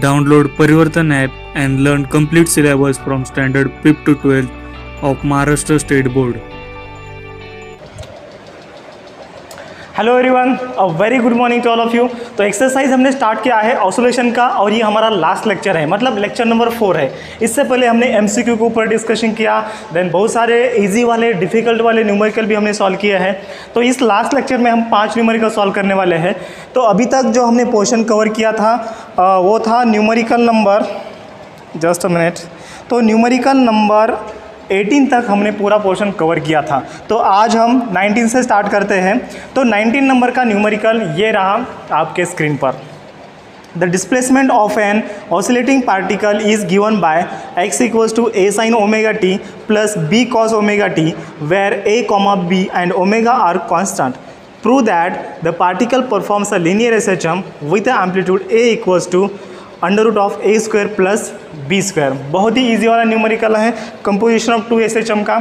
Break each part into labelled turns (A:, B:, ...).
A: Download Parivartan app and learn complete syllabus from standard 5th to 12th of Maharashtra State Board.
B: Hello everyone, a very good morning to all of you. तो exercise हमने start किया है oscillation का और ये हमारा last lecture है, मतलब लेक्चर नंबर 4 है। इससे पहले हमने एमसीक्यू के ऊपर डिस्कशन किया, देन बहुत सारे इजी वाले डिफिकल्ट वाले न्यूमेरिकल भी हमने सॉल्व किए हैं। तो इस लास्ट लेक्चर में हम 5 न्यूमेरिकल सॉल्व करने वाले हैं। तो अभी तक जो हमने पोर्शन कवर किया था वो था numerical number, just a minute, तो न्यूमेरिकल नंबर 18 तक हमने पूरा पोर्शन कवर किया था। तो आज हम 19 से स्टार्ट करते हैं। तो 19 नंबर का न्यूमेरिकल ये रहा आपके स्क्रीन पर। The displacement of an oscillating particle is given by x equals to a sin omega t plus b cos omega t where a, b and omega are constant. Prove that the particle performs a linear SHM with amplitude a equals to √a² plus b²। बहुत ही easy वाला numerical है, composition of 2 SHM का।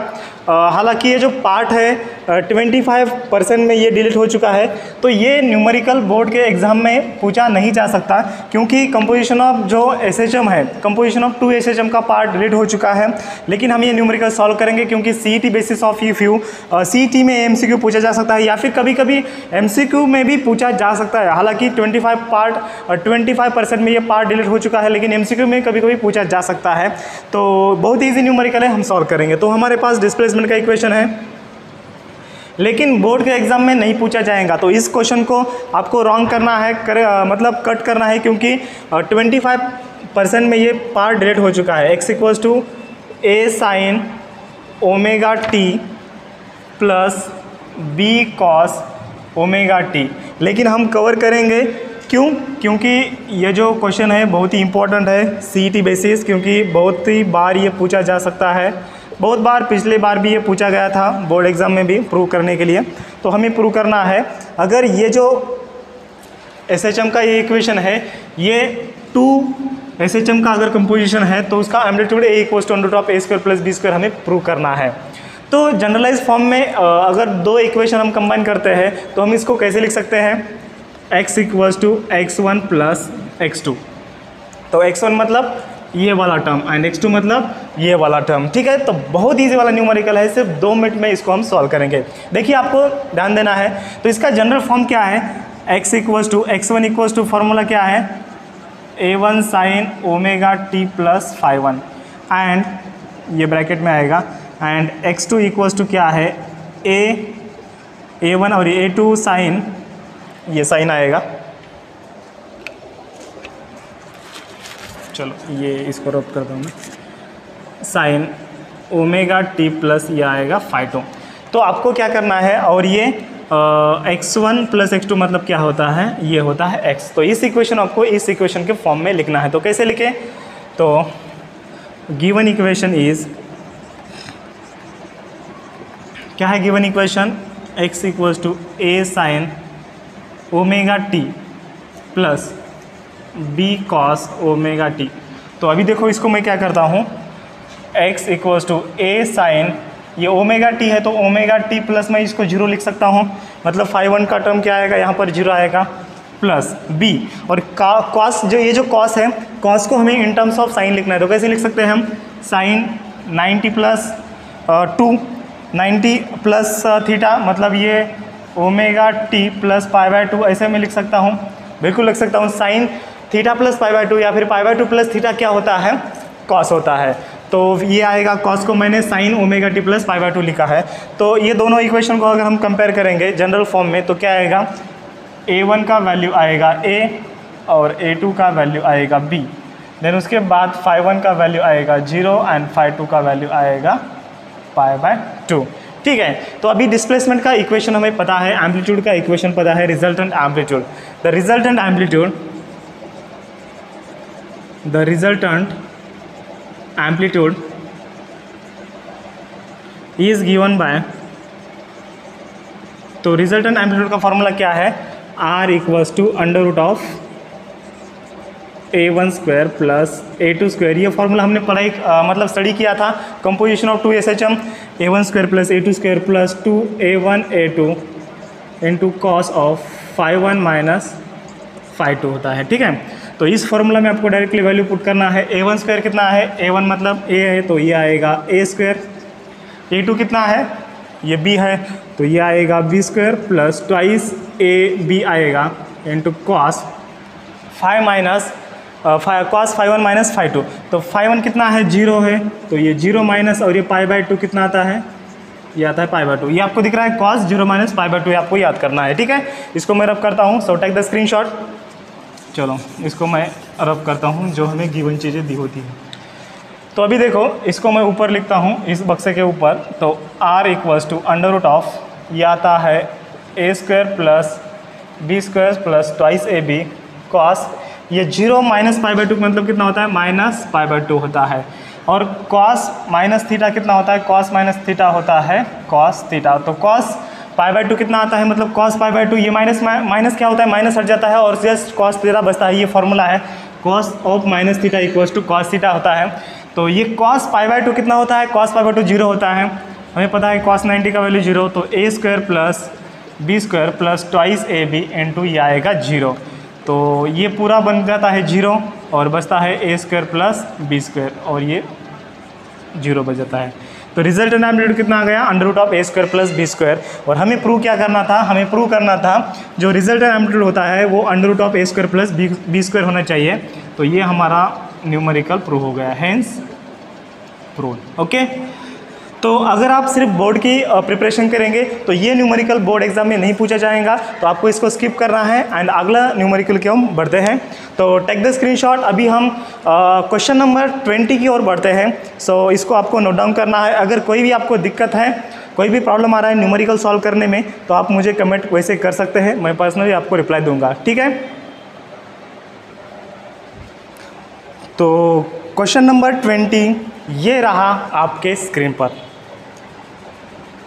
B: हालांकि ये जो part है 25% में ये डिलीट हो चुका है। तो ये न्यूमेरिकल बोर्ड के एग्ज़ाम में पूछा नहीं जा सकता, क्योंकि कंपोजिशन ऑफ जो SHM है, कंपोजिशन ऑफ 2 SHM का पार्ट डिलीट हो चुका है। लेकिन हम ये न्यूमेरिकल सॉल्व करेंगे, क्योंकि CET basis of E few CET में MCQ पूछा जा सकता है, या फिर कभी कभी MCQ में भी पूछा जा सकता है। हालांकि 25% में ये पार्ट डिलीट हो चुका है, लेकिन MCQ में कभी कभी पूछा जा सकता है। तो बहुत ईजी न्यूमेरिकल है, हम सॉल्व करेंगे। तो हमारे पास डिस्प्लेसमेंट का इक्वेशन है, लेकिन बोर्ड के एग्जाम में नहीं पूछा जाएगा। तो इस क्वेश्चन को आपको रॉन्ग करना है, मतलब कट करना है, क्योंकि 25% में ये पार्ट डिलीट हो चुका है। x equals to a sin omega t plus b cos omega t। लेकिन हम कवर करेंगे, क्यों? क्योंकि ये जो क्वेश्चन है बहुत ही इंपॉर्टेंट है CET बेसिस, क्योंकि बहुत ही बार ये पूछा जा सकता है। बहुत बार, पिछले बार भी ये पूछा गया था बोर्ड एग्ज़ाम में भी, प्रूव करने के लिए। तो हमें प्रूव करना है, अगर ये जो SHM का ये इक्वेशन है, ये 2 SHM का अगर कंपोजिशन है, तो उसका amplitude a equals to √a² plus b² हमें प्रूव करना है। तो जनरलाइज फॉर्म में अगर 2 इक्वेशन हम कंबाइन करते हैं, तो हम इसको कैसे लिख सकते हैं? x equals to x1 plus x2। तो x1 मतलब ये वाला टर्म एंड x2 मतलब ये वाला टर्म, ठीक है। तो बहुत ईजी वाला न्यूमेरिकल है, सिर्फ 2 मिनट में इसको हम सॉल्व करेंगे। देखिए, आपको ध्यान देना है। तो इसका जनरल फॉर्म क्या है? x equals to x1 equals to formula क्या है? a1 sine omega t plus φ1 and ये ब्रैकेट में आएगा, एंड x2 इक्वल्स टू क्या है? a1 और a2 साइन, ये साइन आएगा। चलो ये इसको रद्द करता हूँ मैं, साइन ओमेगा t प्लस ये आएगा φ2। तो आपको क्या करना है, और ये x1 प्लस x2 मतलब क्या होता है? ये होता है x। तो इस इक्वेशन आपको इस इक्वेशन के फॉर्म में लिखना है। तो कैसे लिखें? तो गिवन इक्वेशन इज, क्या है given equation? x equals to a sine omega t plus b cos omega t। तो अभी देखो, इसको मैं क्या करता हूँ, x equals to a sine, ये ओमेगा t है तो ओमेगा t प्लस मैं इसको 0 लिख सकता हूँ, मतलब φ1 का टर्म क्या आएगा? यहाँ पर 0 आएगा, प्लस b, और cos, जो ये जो cos है, cos को हमें इन टर्म्स ऑफ साइन लिखना है। तो कैसे लिख सकते हैं हम? साइन 90 प्लस 2, 90 प्लस थीटा, मतलब ये ओमेगा t प्लस π/2, ऐसे मैं लिख सकता हूँ, बिल्कुल लिख सकता हूँ। साइन थीटा प्लस π/2 या फिर π/2 प्लस थीटा क्या होता है? कॉस होता है। तो ये आएगा, कॉस को मैंने साइन ओमेगा t प्लस π/2 लिखा है। तो ये दोनों इक्वेशन को अगर हम कंपेयर करेंगे जनरल फॉर्म में, तो क्या आएगा? a1 का वैल्यू आएगा a और a2 का वैल्यू आएगा b, देन उसके बाद φ1 का वैल्यू आएगा 0 एंड φ2 का वैल्यू आएगा π/2, ठीक है। तो अभी डिस्प्लेसमेंट का इक्वेशन हमें पता है, एम्पलीट्यूड का इक्वेशन पता है, resultant amplitude. The resultant amplitude is given by, तो रिजल्टेंट एम्पलीट्यूड का फॉर्मूला क्या है? r equals to √a1² plus a2²। ये फॉर्मूला हमने पढ़ाई मतलब स्टडी किया था, composition of 2 SHM, a1² plus a2² plus 2a1 a2 into cos of φ1 minus φ2 होता है, ठीक है। तो इस फॉर्मूला में आपको डायरेक्टली वैल्यू पुट करना है। a1 स्क्वायर कितना है, a1 मतलब a है तो ये आएगा a स्क्वायर, a2 कितना है, ये b है तो ये आएगा b square plus twice ab आएगा into cos five minus cos five one minus five two. तो फाइव वन कितना है, 0 है तो ये 0 माइनस और ये π/2 कितना आता है, ये आता है π/2। ये आपको दिख रहा है cos 0 माइनस π/2, आपको याद करना है, ठीक है। इसको मैं रब करता हूँ, सो टेक द स्क्रीनशॉट। चलो इसको मैं रब करता हूँ जो हमें गिवन चीज़ें दी होती हैं। तो अभी देखो इसको मैं ऊपर लिखता हूँ इस बक्से के ऊपर, तो r equals to under root of ये आता है a square plus b square plus twice ab cos ये 0 माइनस π/2 मतलब कितना होता है, माइनस π/2 होता है। और cos माइनस थीटा कितना होता है, cos माइनस थीटा होता है cos थीटा। तो cos π/2 कितना आता है, मतलब cos π/2 ये माइनस माइनस क्या होता है, माइनस हट जाता है और जस्ट cos थीटा बचता है। ये फॉर्मूला है cos of minus theta equals to cos theta होता है। तो ये cos π/2 कितना होता है, cos π/2 0 होता है, हमें पता है cos 90 का वैल्यू 0, तो a square plus b square plus twice ab into ये आएगा 0। तो ये पूरा बन जाता है 0 और बचता है a square plus b square और ये 0 बच जाता है। तो रिजल्टेंट एम्पलीट्यूड कितना आ गया, under root of a square plus b square. और हमें प्रूव क्या करना था, हमें प्रूव करना था जो रिजल्टेंट एम्पलीट्यूड होता है वो under root of a square plus b square होना चाहिए। तो ये हमारा न्यूमेरिकल प्रूव हो गया, हेंस प्रूव। ओके, तो अगर आप सिर्फ बोर्ड की प्रिपरेशन करेंगे तो ये न्यूमेरिकल बोर्ड एग्जाम में नहीं पूछा जाएगा, तो आपको इसको स्किप करना है एंड अगला न्यूमेरिकल की हम बढ़ते हैं। तो टेक द स्क्रीनशॉट। अभी हम क्वेश्चन नंबर 20 की ओर बढ़ते हैं। सो इसको आपको नोट डाउन करना है। अगर कोई भी आपको दिक्कत है, कोई भी प्रॉब्लम आ रहा है न्यूमेरिकल सॉल्व करने में, तो आप मुझे कमेंट वैसे कर सकते हैं, मैं पर्सनली आपको रिप्लाई दूंगा, ठीक है। तो क्वेश्चन नंबर 20 ये रहा आपके स्क्रीन पर।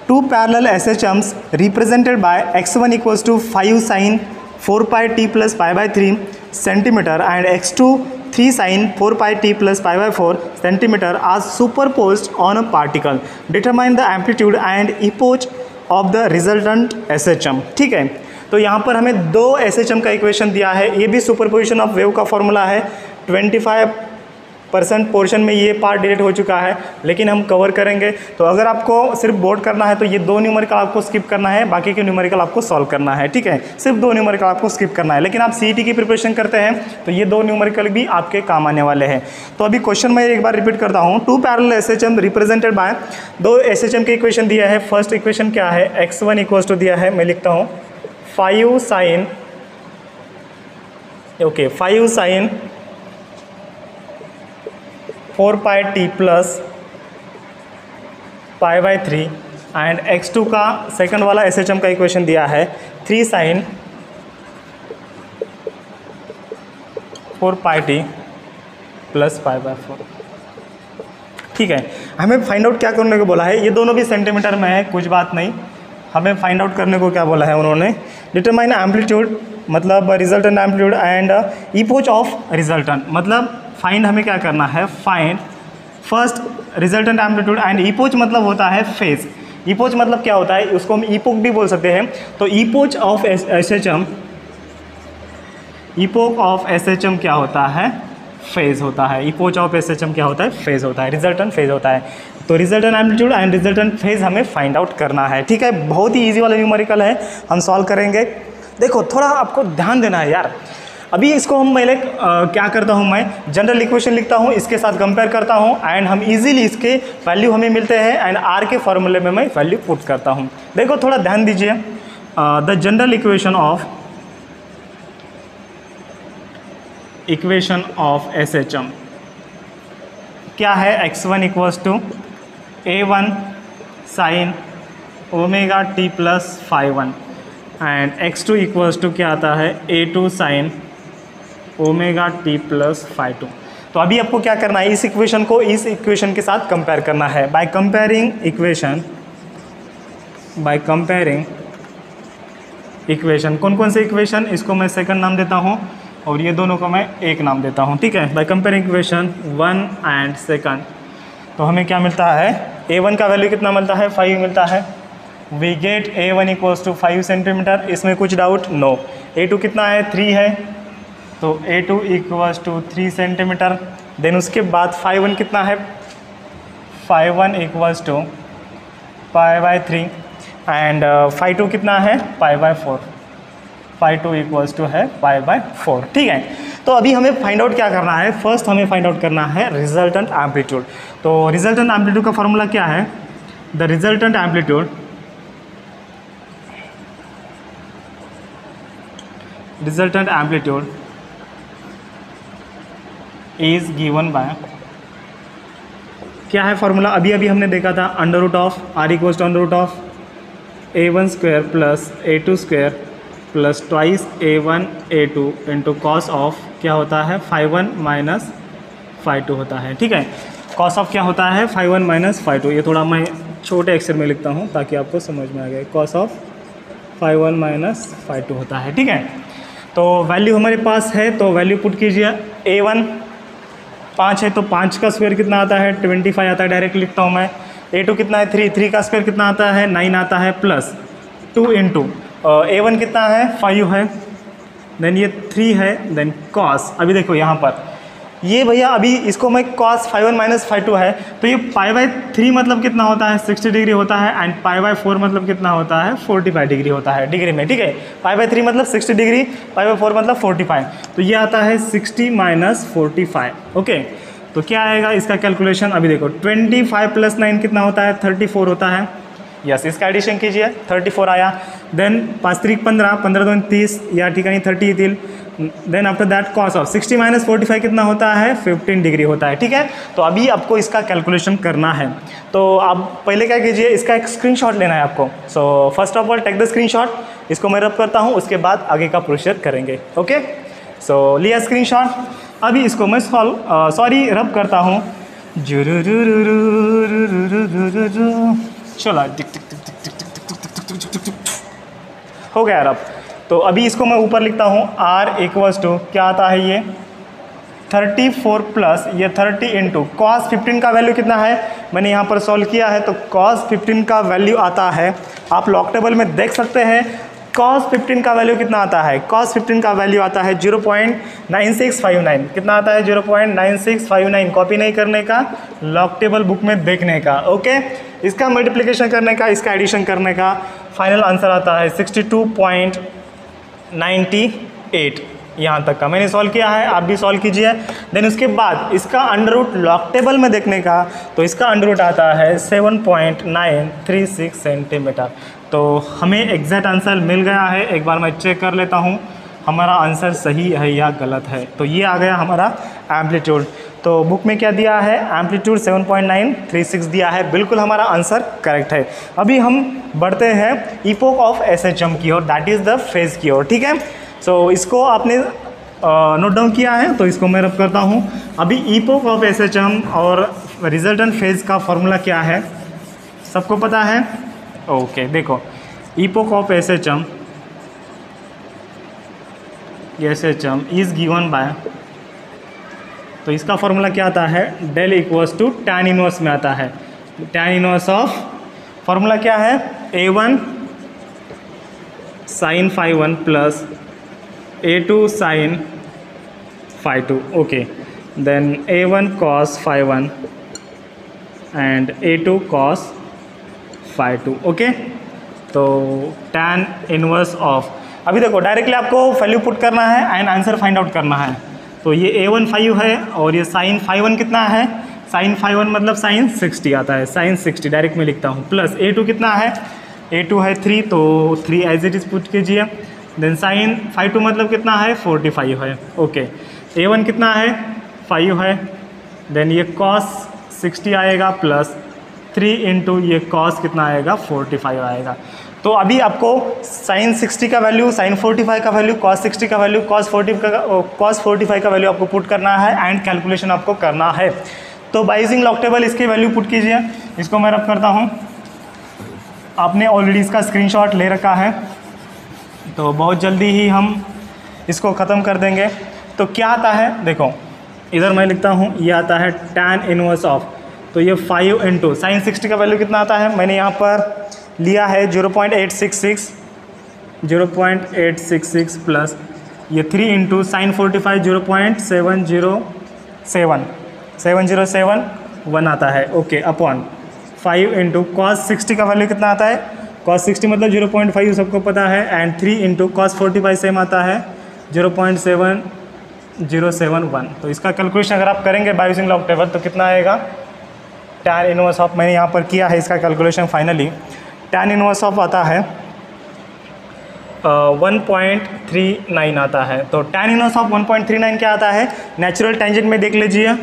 B: Two parallel SHMs represented by x1 equals to 5 sin 4 pi t plus pi by 3 centimeter and x2 3 sin 4 pi t plus pi by 4 centimeter are superposed on a particle. Determine the amplitude and epoch of the resultant SHM। ठीक है, तो यहाँ पर हमें दो SHM का equation दिया है, ये भी सुपरपोजिशन ऑफ वेव का फॉर्मूला है। 25% पोर्शन में ये पार्ट डिलीट हो चुका है, लेकिन हम कवर करेंगे। तो अगर आपको सिर्फ बोर्ड करना है तो ये दो न्यूमेरिकल आपको स्किप करना है, बाकी के न्यूमेरिकल आपको सॉल्व करना है, ठीक है। सिर्फ दो न्यूमेरिकल आपको स्किप करना है, लेकिन आप सीईटी की प्रिपरेशन करते हैं तो ये दो न्यूमेरिकल भी आपके काम आने वाले हैं। तो अभी क्वेश्चन मैं एक बार रिपीट करता हूँ। Two parallel SHM represented by, दो एसएचएम के इक्वेशन दिया है। फर्स्ट इक्वेशन क्या है, x1 इक्वल्स टू दिया है, मैं लिखता हूँ 5 sin 4 pi t plus pi by 3 and x2 का सेकंड वाला SHM का इक्वेशन दिया है 3 sin 4 pi t plus pi by 4। ठीक है, हमें फाइंड आउट क्या करने को बोला है, ये दोनों भी सेंटीमीटर में है, कुछ बात नहीं। हमें फाइंड आउट करने को क्या बोला है उन्होंने, डिटरमाइन एम्पलीट्यूड मतलब resultant amplitude and epoch of resultant, मतलब फाइंड हमें क्या करना है, find first resultant amplitude and epoch मतलब होता है फेज। इपोच मतलब क्या होता है, उसको हम इपोक भी बोल सकते हैं। तो epoch of SHM, epoch of SHM क्या होता है, फेज होता है। इपोच ऑफ एसएचएम क्या होता है, फेज होता है, रिजल्टेंट फेज होता है। तो resultant amplitude and resultant phase हमें फाइंड आउट करना है, ठीक है। बहुत ही ईजी वाला न्यूमेरिकल है, हम सॉल्व करेंगे। देखो थोड़ा आपको ध्यान देना है यार। अभी इसको हम पहले क्या करता हूँ, मैं जनरल इक्वेशन लिखता हूँ, इसके साथ कंपेयर करता हूँ एंड हम इजीली इसके वैल्यू हमें मिलते हैं एंड आर के फॉर्मूले में मैं वैल्यू पुट करता हूँ। देखो थोड़ा ध्यान दीजिए। The general equation of SHM क्या है, x1 equals to a1 sine omega T plus phi 1 and x2 equals to क्या आता है, a2 sine omega T plus phi 2। तो अभी आपको क्या करना है, इस इक्वेशन को इस इक्वेशन के साथ कंपेयर करना है। बाय कंपेयरिंग इक्वेशन कौन कौन से इक्वेशन, इसको मैं सेकंड नाम देता हूँ और ये दोनों को मैं एक नाम देता हूँ, ठीक है। By comparing equation 1 and second, तो हमें क्या मिलता है, a1 का वैल्यू कितना मिलता है, 5 मिलता है। We get a1 equals to 5 centimetre, इसमें कुछ डाउट नो। a2 कितना है, 3 है। तो A2 equals to 3 centimetre. Then उसके बाद φ1 कितना है, φ1 इक्वल्स टू π/3 एंड φ2 कितना है, π/4। φ2 इक्वल्स टू है π/4। ठीक है, तो अभी हमें फाइंड आउट क्या करना है, फर्स्ट हमें फाइंड आउट करना है रिजल्टेंट एम्पलीट्यूड। तो रिजल्टेंट एम्पलीट्यूड का फॉर्मूला क्या है, the resultant amplitude is given by, क्या है फॉर्मूला, अभी अभी हमने देखा था under root of R equals to under root of a1 square plus a2 square plus twice a1 a2 into cos of क्या होता है, φ1 माइनस φ2 होता है। ठीक है, कॉस ऑफ क्या होता है, φ1 माइनस φ2। ये थोड़ा मैं छोटे अक्षर में लिखता हूँ ताकि आपको समझ में आ जाए, कॉस ऑफ φ1 माइनस φ2 होता है। ठीक है, तो वैल्यू हमारे पास है, तो वैल्यू पुट कीजिए। a1 5 है तो 5 का स्क्वायर कितना आता है, 25 आता है, डायरेक्ट लिखता हूँ मैं। a2 कितना है, 3 का स्क्वायर कितना आता है, 9 आता है, प्लस 2 इंटू a1 कितना है, 5 है, देन ये 3 है, देन कॉस। अभी देखो यहाँ पर ये भैया, अभी इसको मैं कॉस φ1 माइनस φ2 है, तो ये π/3 मतलब कितना होता है, 60 डिग्री होता है, एंड π/4 मतलब कितना होता है, 45 डिग्री होता है डिग्री में। ठीक है, π/3 मतलब 60 डिग्री, π/4 मतलब 45, तो ये आता है 60 माइनस 45। ओके, तो क्या आएगा इसका कैलकुलेशन, अभी देखो 25 प्लस 9 कितना होता है, 34 होता है। यस, इसका एडिशन कीजिए, 34 आया। देन 5 3 15, 15 2 30, या ठिकाणी 30 येतील। Then after that cos of 60 minus 45 कितना होता है, 15 डिग्री होता है। ठीक है, तो अभी आपको इसका कैलकुलेशन करना है, तो आप पहले क्या कीजिए, इसका एक स्क्रीनशॉट लेना है आपको। So first of all take the screenshot, इसको मैं रब करता हूँ, उसके बाद आगे का प्रोसीजर करेंगे। ओके, सो लिया स्क्रीनशॉट, अभी इसको मैं रब करता हूँ। चलो हो गया रब। तो अभी इसको मैं ऊपर लिखता हूँ, r इक्वल्स टू क्या आता है, ये 34 प्लस ये 30 इंटू कॉस 15 का वैल्यू कितना है, मैंने यहाँ पर सॉल्व किया है, तो कॉस 15 का वैल्यू आता है, आप लॉग टेबल में देख सकते हैं, कॉस 15 का वैल्यू कितना आता है, कॉस 15 का वैल्यू आता है 0.9659। कितना आता है, 0.9659। कॉपी नहीं करने का, लॉग टेबल बुक में देखने का। ओके, इसका मल्टीप्लिकेशन करने का, इसका एडिशन करने का, फाइनल आंसर आता है 62.98। यहाँ तक का मैंने सॉल्व किया है, आप भी सॉल्व कीजिए। देन उसके बाद इसका अंडर रूट लॉग टेबल में देखने का, तो इसका अंडर रूट आता है 7.936 सेंटीमीटर। तो हमें एग्जैक्ट आंसर मिल गया है। एक बार मैं चेक कर लेता हूँ हमारा आंसर सही है या गलत है। तो ये आ गया हमारा एम्पलीट्यूड। तो बुक में क्या दिया है, एम्पलीट्यूड 7.936 दिया है, बिल्कुल हमारा आंसर करेक्ट है। अभी हम बढ़ते हैं इपोक ऑफ SHM की ओर, दैट इज़ द फेज की ओर। ठीक है, सो इसको आपने नोट डाउन किया है, तो इसको मैं रब करता हूँ। अभी इपोक ऑफ SHM और रिजल्टेंट फेज का फॉर्मूला क्या है, सबको पता है। ओके, देखो epoch of SHM is given by, तो इसका फॉर्मूला क्या आता है, del equals to tan inverse में आता है। टैन इनवर्स ऑफ फॉर्मूला क्या है, A1 sine φ1 plus A2 sine φ2। Okay, then A1 cos φ1 and A2 cos φ2। Okay, तो टैन इनवर्स ऑफ, अभी देखो डायरेक्टली आपको वैल्यू पुट करना है एंड आंसर फाइंड आउट करना है। तो ये A1 5 है और ये साइन φ1 कितना है, साइन φ1 मतलब साइन 60 आता है, साइन 60 डायरेक्ट में लिखता हूँ, प्लस A2 कितना है, A2 है 3, तो 3 एज इट इज पुट कीजिए। देन साइन φ2 मतलब कितना है, 45 है। ओके, A1 कितना है, 5 है, देन ये कॉस 60 आएगा प्लस 3 इंटू ये कॉस कितना आएगा, 45 आएगा। तो अभी आपको साइन 60 का वैल्यू, साइन 45 का वैल्यू, कॉस 60 का वैल्यू, कॉस 45 का वैल्यू आपको पुट करना है एंड कैलकुलेशन आपको करना है। तो बाय यूजिंग लॉग टेबल इसकी वैल्यू पुट कीजिए। इसको मैं रब करता हूँ, आपने ऑलरेडी इसका स्क्रीनशॉट ले रखा है, तो बहुत जल्दी ही हम इसको ख़त्म कर देंगे। तो क्या आता है, देखो इधर मैं लिखता हूँ, ये आता है टैन इनवर्स ऑफ, तो ये 5 इंटू साइन 60 का वैल्यू कितना आता है, मैंने यहाँ पर लिया है 0.866 प्लस ये 3 इंटू साइन 45 0.707 आता है, ओके, अपॉन 5 इंटू कॉस 60 का वैल्यू कितना आता है, कॉस 60 मतलब 0.5 सबको पता है, एंड 3 इंटू कॉस 45 सेम आता है 0.7071। तो इसका कैलकुलेशन अगर आप करेंगे बाय यूजिंग लॉग टेबल तो कितना आएगा, tan इनवर्स ऑफ, मैंने यहाँ पर किया है इसका calculation finally, tan inverse of आता है 1.39 आता है। तो tan इनवर्स ऑफ 1.39 क्या आता है, नेचुरल टेंजेंट में देख लीजिए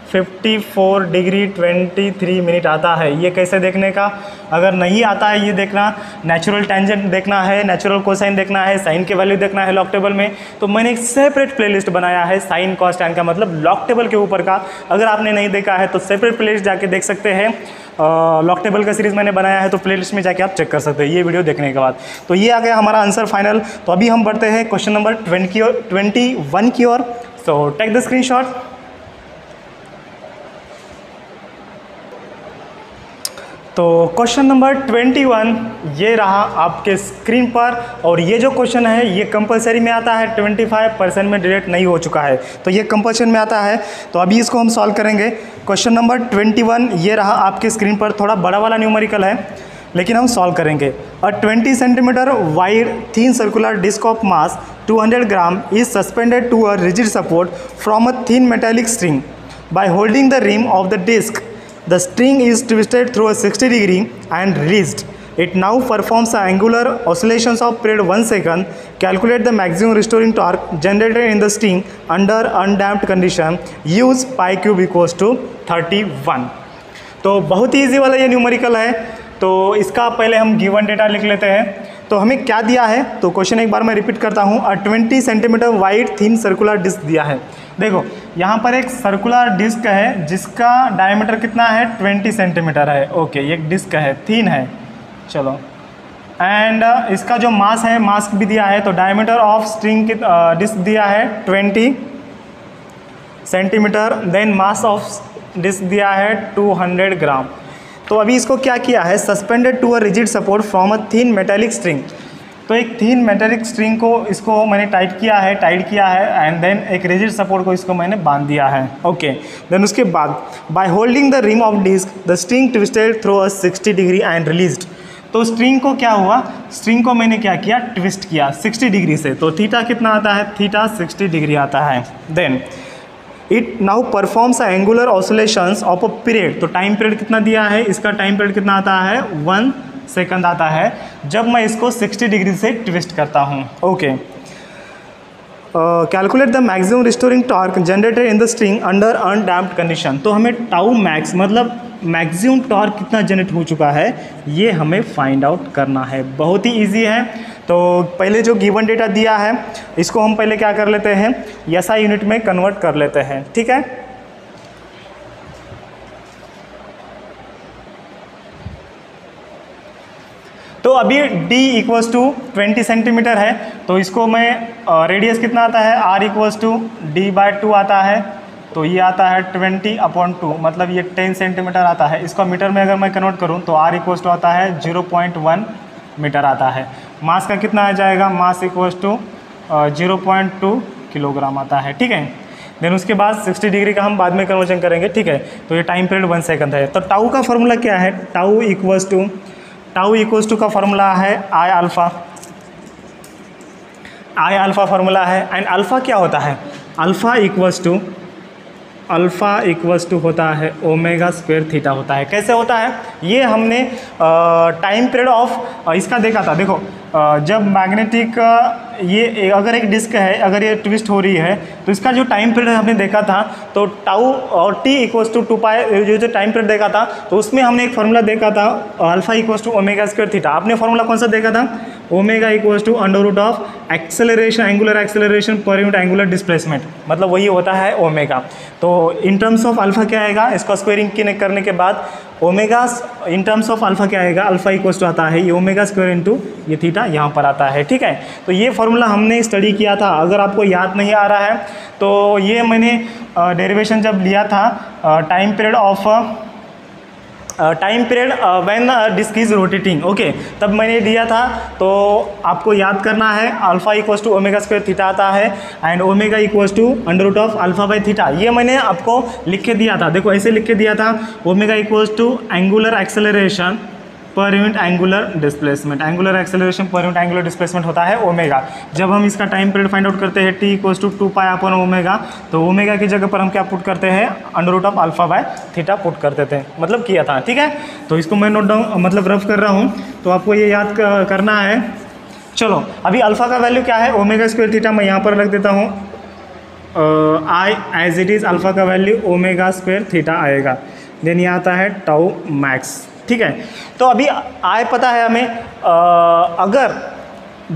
B: 54 डिग्री 23 मिनट आता है। ये कैसे देखने का, अगर नहीं आता है ये देखना, नेचुरल टेंजेंट देखना है, नेचुरल कोसाइन देखना है, साइन के वैल्यू देखना है लॉग टेबल में, तो मैंने एक सेपरेट प्लेलिस्ट बनाया है साइन कॉस टैन का, मतलब लॉग टेबल के ऊपर का। अगर आपने नहीं देखा है तो सेपरेट प्लेलिस्ट जाके देख सकते हैं। लॉग टेबल का सीरीज़ मैंने बनाया है, तो प्लेलिस्ट में जाके आप चेक कर सकते हैं ये वीडियो देखने के बाद। तो ये आ गया हमारा आंसर फाइनल। तो अभी हम बढ़ते हैं क्वेश्चन नंबर 21 की ओर। So take the screenshot. तो क्वेश्चन नंबर 21 ये रहा आपके स्क्रीन पर, और ये जो क्वेश्चन है ये कंपलसरी में आता है, 25% में डिलीट नहीं हो चुका है, तो ये कंपल्शन में आता है। तो अभी इसको हम सॉल्व करेंगे। क्वेश्चन नंबर 21 ये रहा आपके स्क्रीन पर, थोड़ा बड़ा वाला न्यूमेरिकल है लेकिन हम सॉल्व करेंगे। A 20 centimetre wide thin circular disc of mass 200 gram is suspended to a rigid support from a thin metallic string by holding the rim of the disc. The string is twisted through a 60 degree and released. It now performs the angular oscillations of period 1 second. Calculate the maximum restoring torque generated in the string under undamped condition. Use pi cube equals to 31. तो बहुत ही easy वाला ये numerical है। तो इसका पहले हम given data लिख लेते हैं। तो हमें क्या दिया है, तो क्वेश्चन एक बार मैं रिपीट करता हूँ। 20 centimetre wide thin circular disc दिया है। देखो यहाँ पर एक सर्कुलर डिस्क है जिसका डायमीटर कितना है, 20 सेंटीमीटर है, ओके, ये एक डिस्क है, थिन है, चलो, एंड इसका जो मास है, मास भी दिया है। तो डायमीटर ऑफ स्ट्रिंग की डिस्क दिया है 20 centimetre, then mass of disc दिया है 200 ग्राम। तो अभी इसको क्या किया है, suspended to a rigid support from a thin metallic string. तो एक थिन मेटेलिक स्ट्रिंग को इसको मैंने टाइट किया है एंड देन एक रिजिड सपोर्ट को इसको मैंने बांध दिया है, ओके। देन उसके बाद by holding the rim of disc the string twisted through a 60 degree and released. तो स्ट्रिंग को क्या हुआ, स्ट्रिंग को मैंने क्या किया, ट्विस्ट किया 60 डिग्री से। तो थीटा कितना आता है, थीटा 60 डिग्री आता है। Then it now performs angular oscillations of a period. तो टाइम पीरियड कितना दिया है, इसका टाइम पीरियड कितना आता है, 1 सेकंड आता है, जब मैं इसको 60 डिग्री से ट्विस्ट करता हूँ, okay. Calculate the maximum restoring torque generated in the string under undamped condition. तो हमें टाउ मैक्स मतलब मैक्सिमम टॉर्क कितना जनरेट हो चुका है ये हमें फाइंड आउट करना है। बहुत ही इजी है। तो पहले जो गिवन डेटा दिया है इसको हम पहले क्या कर लेते हैं, SI यूनिट में कन्वर्ट कर लेते हैं, ठीक है। तो अभी D इक्वल्स टू 20 सेंटीमीटर है, तो इसको मैं रेडियस कितना आता है, R इक्वल्स टू D/2 आता है। तो ये आता है 20/2, मतलब ये 10 सेंटीमीटर आता है। इसको मीटर में अगर मैं कन्वर्ट करूँ तो R इक्वल्स टू आता है 0.1 मीटर आता है। मास का कितना आ जाएगा, मास इक्वल्स टू 0.2 किलोग्राम आता है, ठीक है। देन उसके बाद 60 डिग्री का हम बाद में कन्वर्जन करेंगे, ठीक है। तो ये टाइम पीरियड 1 सेकंड है। तो टाउ का फॉर्मूला क्या है, टाउ इक्वल्स टू का फॉर्मूला है आई अल्फ़ा फॉर्मूला है। एंड अल्फ़ा क्या होता है, अल्फ़ा इक्वल्स टू होता है ओमेगा स्क्वायर थीटा होता है। कैसे होता है, ये हमने टाइम पीरियड ऑफ इसका देखा था। देखो जब मैग्नेटिक ये अगर एक डिस्क है, अगर ये ट्विस्ट हो रही है तो इसका जो टाइम पीरियड हमने देखा था, तो टाउ और टी इक्वल्स टू 2 पाई, जो टाइम पीरियड देखा था तो उसमें हमने एक फार्मूला देखा था alpha equals to omega square theta. आपने फार्मूला कौन सा देखा था, omega equals to under root of acceleration, angular acceleration per unit angular displacement, मतलब वही होता है ओमेगा। तो इन टर्म्स ऑफ अल्फा क्या आएगा, इसका स्क्वायरिंग करने के बाद omega in terms of alpha क्या आएगा, अल्फा इक्वल्स टू आता है ये ओमेगा स्क्वायर इंटू ये थीटा यहाँ पर आता है, ठीक है। तो ये फार्मूला हमने स्टडी किया था। अगर आपको याद नहीं आ रहा है तो ये मैंने डेरिवेशन जब लिया था time period of time period when disc is rotating, okay, तब मैंने दिया था। तो आपको याद करना है alpha equals to omega square theta आता है and omega equals to under root of alpha by theta. ये मैंने आपको लिख के दिया था, देखो ऐसे लिख के दिया था, omega equals to angular acceleration per unit angular displacement. Angular acceleration per unit angular displacement होता है ओमेगा। जब हम इसका टाइम पीरियड फाइंड आउट करते हैं T equals to 2 pi upon omega, तो ओमेगा की जगह पर हम क्या पुट करते हैं, under root of alpha by theta put करते थे, मतलब किया था, ठीक है। तो इसको मैं नोट डाउन मतलब रफ कर रहा हूँ, तो आपको ये याद करना है। चलो अभी अल्फा का वैल्यू क्या है, ओमेगा स्क्वायर थीटा, मैं यहाँ पर रख देता हूँ I as it is, alpha का वैल्यू ओमेगा स्क्वायर थीटा आएगा। देन ये आता है टाउ मैक्स, ठीक है। तो अभी आय पता है हमें, अगर